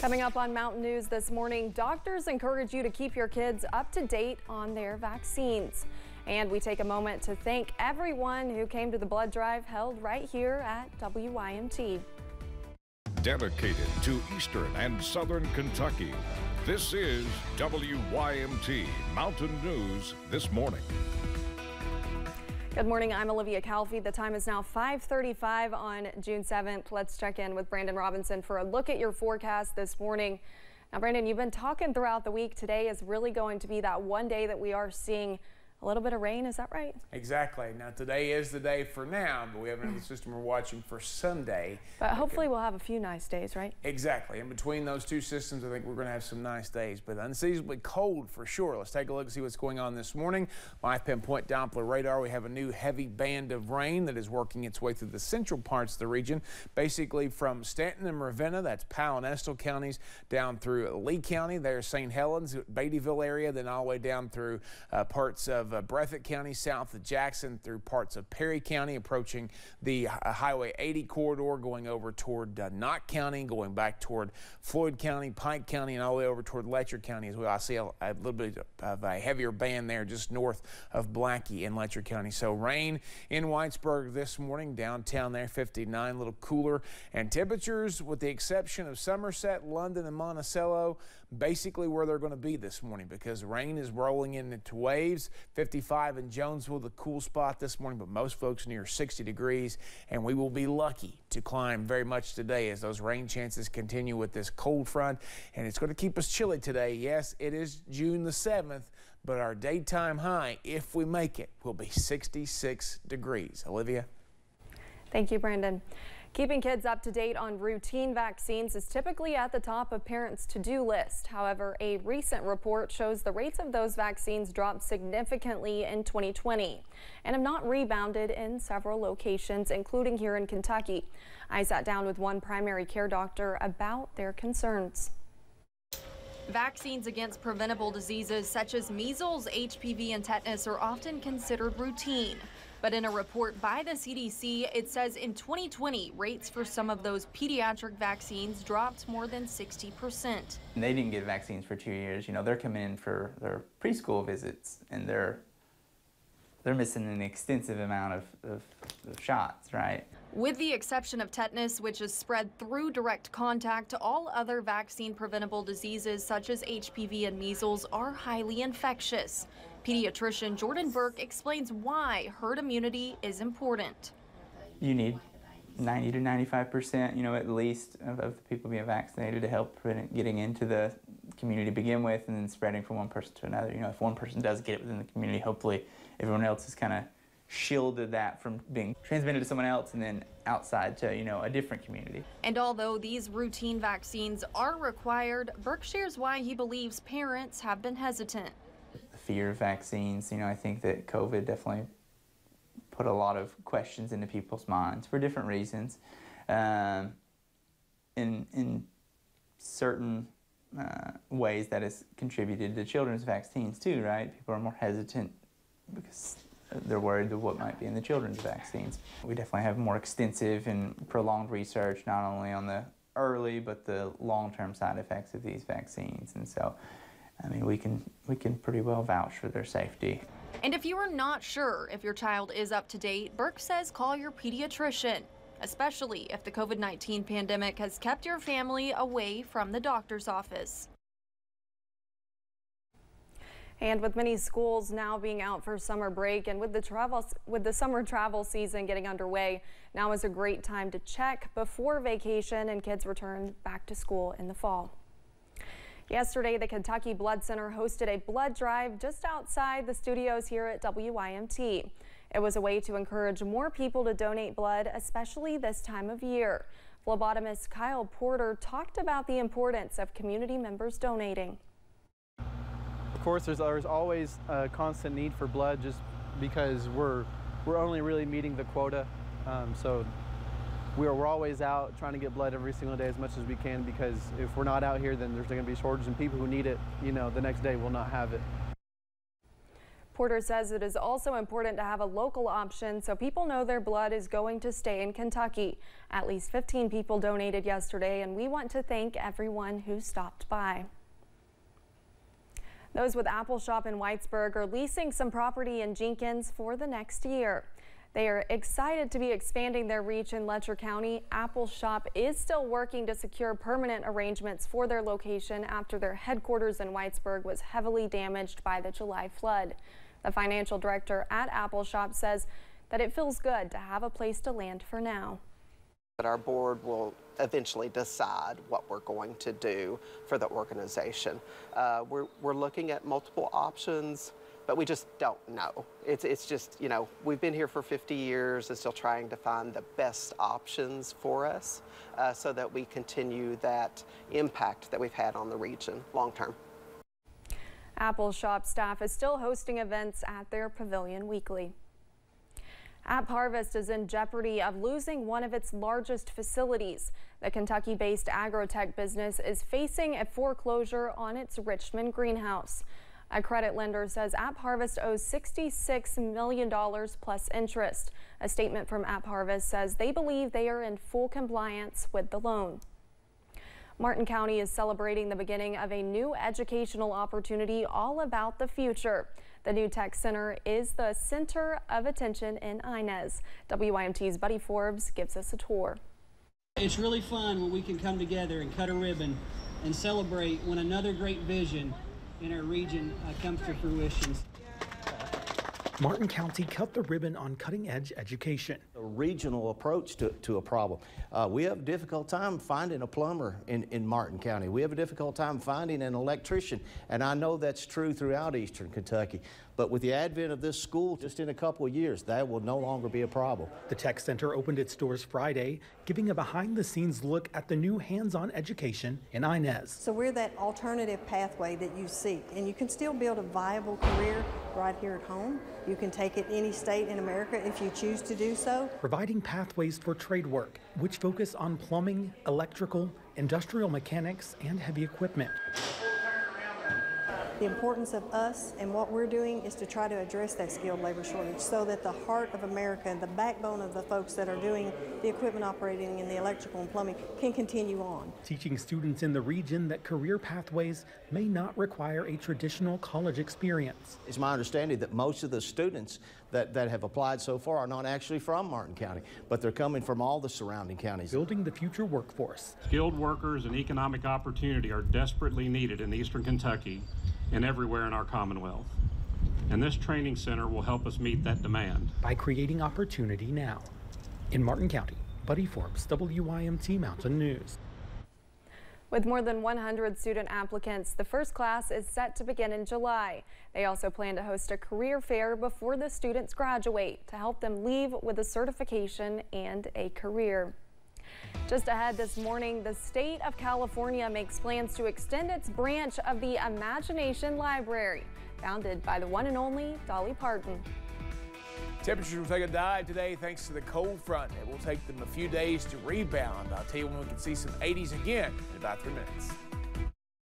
Coming up on Mountain News this morning, doctors encourage you to keep your kids up to date on their vaccines. And we take a moment to thank everyone who came to the blood drive held right here at WYMT. Dedicated to Eastern and Southern Kentucky, this is WYMT Mountain News This Morning. Good morning, I'm Olivia Calfee. The time is now 5:35 on June 7th. Let's check in with Brandon Robinson for a look at your forecast this morning. Now, Brandon, you've been talking throughout the week. Today is really going to be that one day that we are seeing a little bit of rain. Is that right? Exactly. Now, today is the day for now, but we have another system we're watching for Sunday. But hopefully we'll have a few nice days, right? Exactly. In between those two systems, I think we're going to have some nice days, but unseasonably cold for sure. Let's take a look and see what's going on this morning. Live pinpoint Doppler radar. We have a new heavy band of rain that is working its way through the central parts of the region, basically from Stanton and Ravenna, that's Powell and Estill counties, down through Lee County. There's St. Helens, Beattyville area, then all the way down through parts of Breathitt County, south of Jackson, through parts of Perry County, approaching the Highway 80 corridor, going over toward Knott County, going back toward Floyd County, Pike County, and all the way over toward Letcher County as well. I see a little bit of a heavier band there just north of Blackie in Letcher County. So rain in Whitesburg this morning, downtown there, 59, a little cooler, and temperatures, with the exception of Somerset, London, and Monticello, basically where they're going to be this morning, because rain is rolling into waves. 55 in Jonesville, the cool spot this morning, but most folks near 60 degrees, and we will be lucky to climb very much today as those rain chances continue with this cold front, and it's going to keep us chilly today. Yes, it is June the 7th, but our daytime high, if we make it, will be 66 degrees. Olivia? Thank you, Brandon. Keeping kids up to date on routine vaccines is typically at the top of parents' to-do list. However, a recent report shows the rates of those vaccines dropped significantly in 2020 and have not rebounded in several locations, including here in Kentucky. I sat down with one primary care doctor about their concerns. Vaccines against preventable diseases such as measles, HPV, and tetanus are often considered routine. But in a report by the CDC, it says in 2020, rates for some of those pediatric vaccines dropped more than 60%. They didn't get vaccines for 2 years. You know, they're coming in for their preschool visits, and they're missing an extensive amount of shots, right? With the exception of tetanus, which is spread through direct contact, all other vaccine-preventable diseases such as HPV and measles are highly infectious. Pediatrician Jordan Burke explains why herd immunity is important. You need 90 to 95%, you know, at least of the people being vaccinated to help prevent it getting into the community to begin with and then spreading from one person to another. You know, if one person does get it within the community, hopefully everyone else is kind of shielded that from being transmitted to someone else and then outside to, you know, a different community. And although these routine vaccines are required, Burke shares why he believes parents have been hesitant. The fear of vaccines, you know, I think that COVID definitely put a lot of questions into people's minds for different reasons. In certain ways that has contributed to children's vaccines too, right? People are more hesitant because they're worried of what might be in the children's vaccines. We definitely have more extensive and prolonged research, not only on the early but the long-term side effects of these vaccines. And so, I mean, we can pretty well vouch for their safety. And if you are not sure if your child is up to date, Burke says call your pediatrician, especially if the COVID-19 pandemic has kept your family away from the doctor's office. And with many schools now being out for summer break and with the summer travel season getting underway, now is a great time to check before vacation and kids return back to school in the fall. Yesterday, the Kentucky Blood Center hosted a blood drive just outside the studios here at WYMT. It was a way to encourage more people to donate blood, especially this time of year. Phlebotomist Kyle Porter talked about the importance of community members donating. Of course, there's always a constant need for blood just because we're only really meeting the quota. So we're always out trying to get blood every single day as much as we can, because if we're not out here, then there's going to be shortage, and people who need it, you know, the next day will not have it. Porter says it is also important to have a local option so people know their blood is going to stay in Kentucky. At least 15 people donated yesterday, and we want to thank everyone who stopped by. Those with Apple Shop in Whitesburg are leasing some property in Jenkins for the next year. They are excited to be expanding their reach in Letcher County. Apple Shop is still working to secure permanent arrangements for their location after their headquarters in Whitesburg was heavily damaged by the July flood. The financial director at Apple Shop says that it feels good to have a place to land for now. But our board will eventually decide what we're going to do for the organization. We're looking at multiple options, but we just don't know. It's just, you know, we've been here for 50 years and still trying to find the best options for us so that we continue that impact that we've had on the region long term. Apple Shop staff is still hosting events at their pavilion weekly. App Harvest is in jeopardy of losing one of its largest facilities. The Kentucky-based agrotech business is facing a foreclosure on its Richmond greenhouse. A credit lender says App Harvest owes $66 million plus interest. A statement from App Harvest says they believe they are in full compliance with the loan. Martin County is celebrating the beginning of a new educational opportunity all about the future. The new tech center is the center of attention in Inez. WYMT's Buddy Forbes gives us a tour. It's really fun when we can come together and cut a ribbon and celebrate when another great vision in our region comes to fruition. Martin County cut the ribbon on cutting-edge education. A regional approach to a problem. We have a difficult time finding a plumber in Martin County. We have a difficult time finding an electrician, and I know that's true throughout eastern Kentucky. But with the advent of this school, just in a couple of years, that will no longer be a problem. The Tech Center opened its doors Friday, giving a behind-the-scenes look at the new hands-on education in Inez. So we're that alternative pathway that you seek, and you can still build a viable career right here at home. You can take it any state in America if you choose to do so. Providing pathways for trade work, which focus on plumbing, electrical, industrial mechanics, and heavy equipment. The importance of us and what we're doing is to try to address that skilled labor shortage so that the heart of America, the backbone of the folks that are doing the equipment operating and the electrical and plumbing can continue on. Teaching students in the region that career pathways may not require a traditional college experience. It's my understanding that most of the students that have applied so far are not actually from Martin County, but they're coming from all the surrounding counties. Building the future workforce. Skilled workers and economic opportunity are desperately needed in eastern Kentucky and everywhere in our Commonwealth. And this training center will help us meet that demand. By creating opportunity now. In Martin County, Buddy Forbes, WYMT Mountain News. With more than 100 student applicants, the first class is set to begin in July. They also plan to host a career fair before the students graduate to help them leave with a certification and a career. Just ahead this morning, the state of California makes plans to extend its branch of the Imagination Library, founded by the one and only Dolly Parton. Temperatures will take a dive today thanks to the cold front. It will take them a few days to rebound. I'll tell you when we can see some 80s again in about 3 minutes.